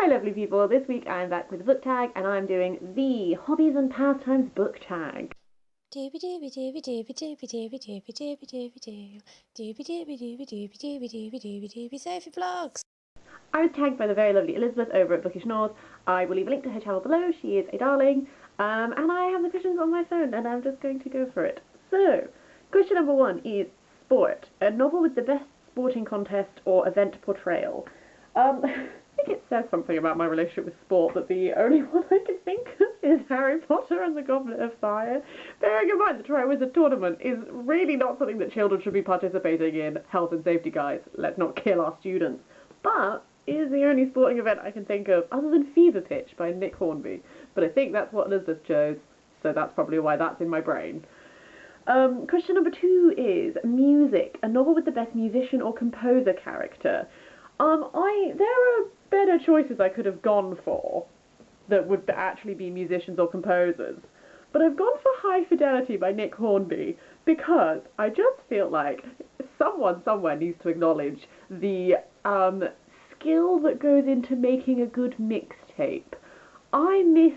Hi lovely people, this week I'm back with a book tag and I'm doing the Hobbies and Pastimes book tag. I was tagged by the very lovely Elizabeth over at Bookish North. I will leave a link to her channel below, she is a darling, and I have the questions on my phone and I'm just going to go for it. So, question number 1 is Sport, a novel with the best sporting contest or event portrayal. I think it says something about my relationship with sport that the only one I can think of is Harry Potter and the Goblet of Fire. Bearing in mind the Triwizard Tournament is really not something that children should be participating in. Health and safety, guys. Let's not kill our students. But it is the only sporting event I can think of other than Fever Pitch by Nick Hornby. But I think that's what Elizabeth chose, so that's probably why that's in my brain. Question number 2 is music, a novel with the best musician or composer character. There are better choices I could have gone for that would actually be musicians or composers, but I've gone for High Fidelity by Nick Hornby because I just feel like someone somewhere needs to acknowledge the skill that goes into making a good mixtape. I miss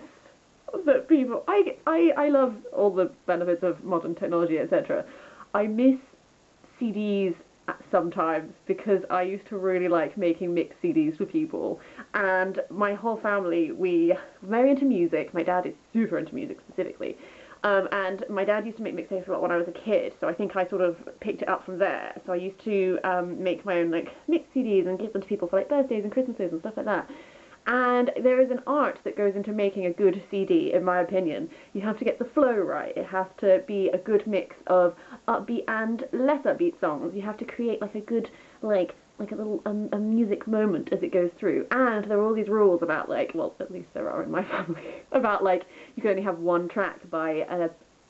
that people. I love all the benefits of modern technology, etc. I miss CDs sometimes because I used to really like making mixed CDs for people, and my whole family, we were very into music. My dad is super into music specifically, and my dad used to make mixtapes a lot when I was a kid, so I think I sort of picked it up from there. So I used to make my own like mixed CDs and give them to people for like birthdays and Christmases and stuff like that. And there is an art that goes into making a good CD, in my opinion. You have to get the flow right. It has to be a good mix of upbeat and less upbeat songs. You have to create like a good, like a little a music moment as it goes through. And there are all these rules about like, well, at least there are in my family, about like you can only have one track by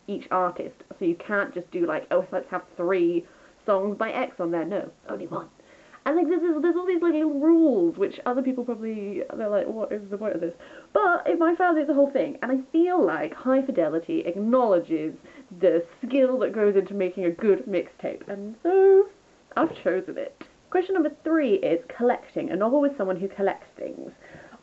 each artist. So you can't just do like, oh, let's have 3 songs by X on there. No, only one. And like there's all these little rules which other people probably, they're like, what is the point of this? But in my family it's a whole thing, and I feel like High Fidelity acknowledges the skill that goes into making a good mixtape, and so I've chosen it. Question number 3 is collecting, a novel with someone who collects things.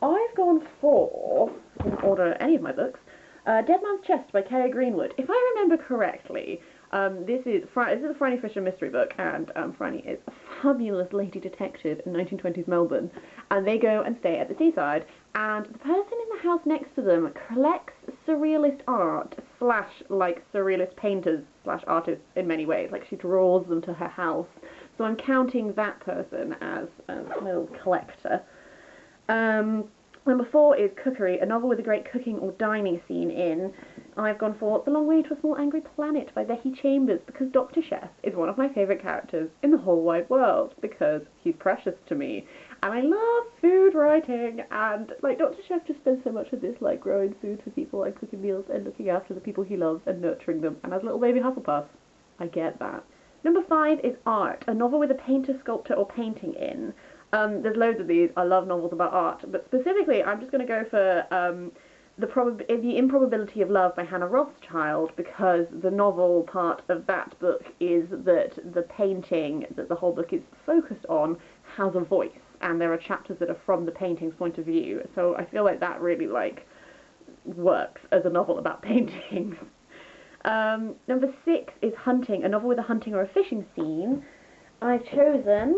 I've gone for, in order any of my books, Dead Man's Chest by Kerry Greenwood. If I remember correctly, this is a Franny Fisher mystery book, and Franny is a fabulous lady detective in 1920s Melbourne, and they go and stay at the seaside, and the person in the house next to them collects surrealist art slash like surrealist painters slash artists in many ways, like she draws them to her house, so I'm counting that person as a little collector. Number 4 is Cookery, a novel with a great cooking or dining scene in. I've gone for The Long Way to a Small Angry Planet by Becky Chambers because Dr. Chef is one of my favourite characters in the whole wide world because he's precious to me. And I love food writing, and like Dr. Chef just spends so much of this like growing food for people and cooking meals and looking after the people he loves and nurturing them. And as a little baby Hufflepuff, I get that. Number 5 is Art, a novel with a painter, sculptor or painting in. There's loads of these. I love novels about art, but specifically I'm just going to go for The Improbability of Love by Hannah Rothschild, because the novel part of that book is that the painting that the whole book is focused on has a voice, and there are chapters that are from the painting's point of view, so I feel like that really like works as a novel about paintings. Number 6 is Hunting, a novel with a hunting or a fishing scene. I've chosen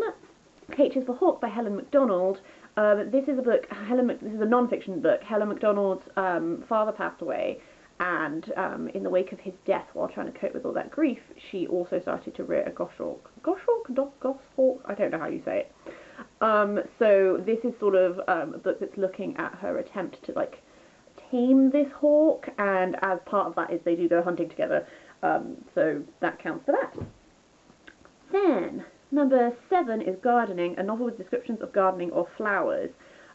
H is for Hawk by Helen Macdonald. This is a book, this is a non-fiction book. Helen Macdonald's father passed away, and in the wake of his death, while trying to cope with all that grief, she also started to rear a goshawk, I don't know how you say it. So this is sort of a book that's looking at her attempt to like tame this hawk, and as part of that is they do go hunting together, so that counts for that. Then number 7 is Gardening, a novel with descriptions of gardening or flowers.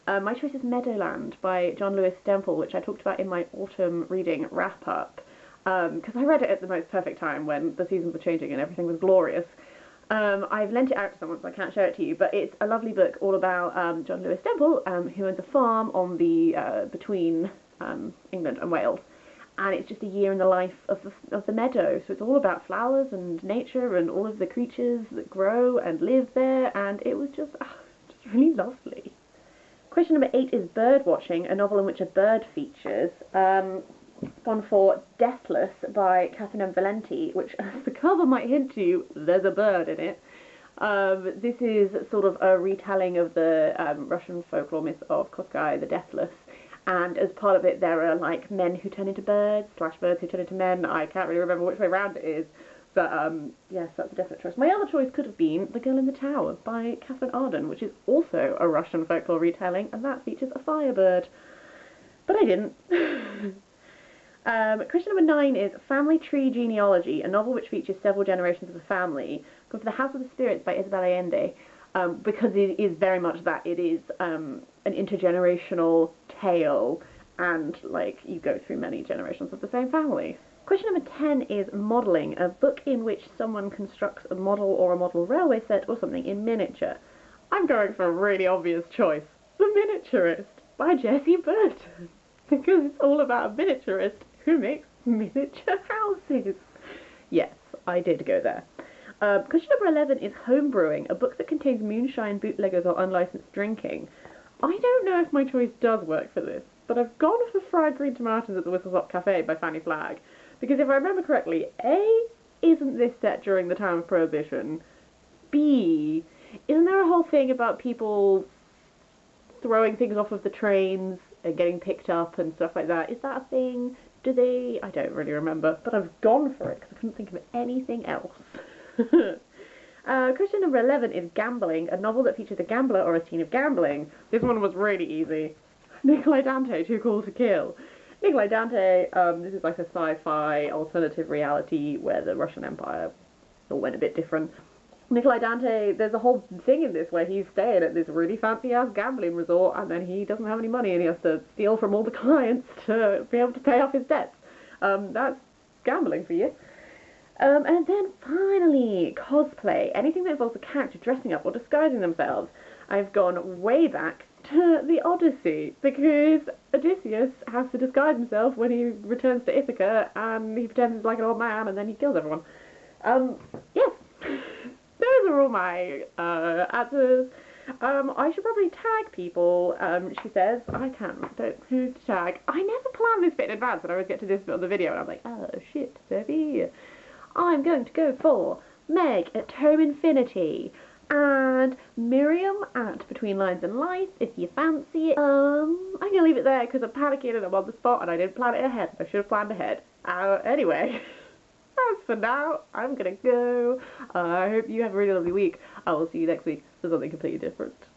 My choice is Meadowland by John Lewis Stemple, which I talked about in my autumn reading wrap-up, because I read it at the most perfect time when the seasons were changing and everything was glorious. I've lent it out to someone, so I can't show it to you, but it's a lovely book all about John Lewis Stemple, who owns a farm on the between England and Wales. And it's just a year in the life of the meadow, so it's all about flowers and nature and all of the creatures that grow and live there, and it was just really lovely. Question number 8 is Birdwatching, a novel in which a bird features. Gone for Deathless by Catherine M. Valenti, which, as the cover might hint to you, there's a bird in it. This is sort of a retelling of the Russian folklore myth of COSPLAY, the Deathless. And as part of it, there are like men who turn into birds, / birds who turn into men. I can't really remember which way round it is. But yes, that's a definite choice. My other choice could have been The Girl in the Tower by Catherine Arden, which is also a Russian folklore retelling, and that features a firebird. But I didn't. Question number 9 is Family Tree Genealogy, a novel which features several generations of the family. Go for The House of the Spirits by Isabel Allende, because it is very much that. It is an intergenerational tale, and like you go through many generations of the same family. Question number 10 is Modelling, a book in which someone constructs a model or a model railway set or something in miniature. I'm going for a really obvious choice. The Miniaturist by Jessie Burton, because it's all about a miniaturist who makes miniature houses. Yes, I did go there. Question number 11 is Homebrewing, a book that contains moonshine, bootleggers or unlicensed drinking. I don't know if my choice does work for this, but I've gone for Fried Green Tomatoes at the Whistle Stop Cafe by Fanny Flagg. Because if I remember correctly, A, isn't this set during the time of Prohibition? B, isn't there a whole thing about people throwing things off of the trains and getting picked up and stuff like that? Is that a thing? Do they? I don't really remember, but I've gone for it because I couldn't think of anything else. Question number 11 is Gambling, a novel that features a gambler or a scene of gambling. This one was really easy. Nikolai Dante, Too Cool to Kill. Nikolai Dante, this is like a sci-fi alternative reality where the Russian Empire all went a bit different. Nikolai Dante, there's a whole thing in this where he's staying at this really fancy-ass gambling resort, and then he doesn't have any money and he has to steal from all the clients to be able to pay off his debts. That's gambling for you. And then finally, cosplay. Anything that involves a character dressing up or disguising themselves. I've gone way back to the Odyssey, because Odysseus has to disguise himself when he returns to Ithaca, and he pretends he's like an old man, and then he kills everyone. Yes, those are all my answers. I should probably tag people, she says. I can't, who to tag? I never plan this bit in advance, and I always get to this bit of the video, and I'm like, oh shit, Sophie. I'm going to go for Meg at Home Infinity, and Miriam at Between Lines and Lights, if you fancy it. I'm going to leave it there because I'm panicking and I'm on the spot and I didn't plan it ahead. I should have planned ahead. Anyway, as for now, I'm going to go. I hope you have a really lovely week. I will see you next week for something completely different.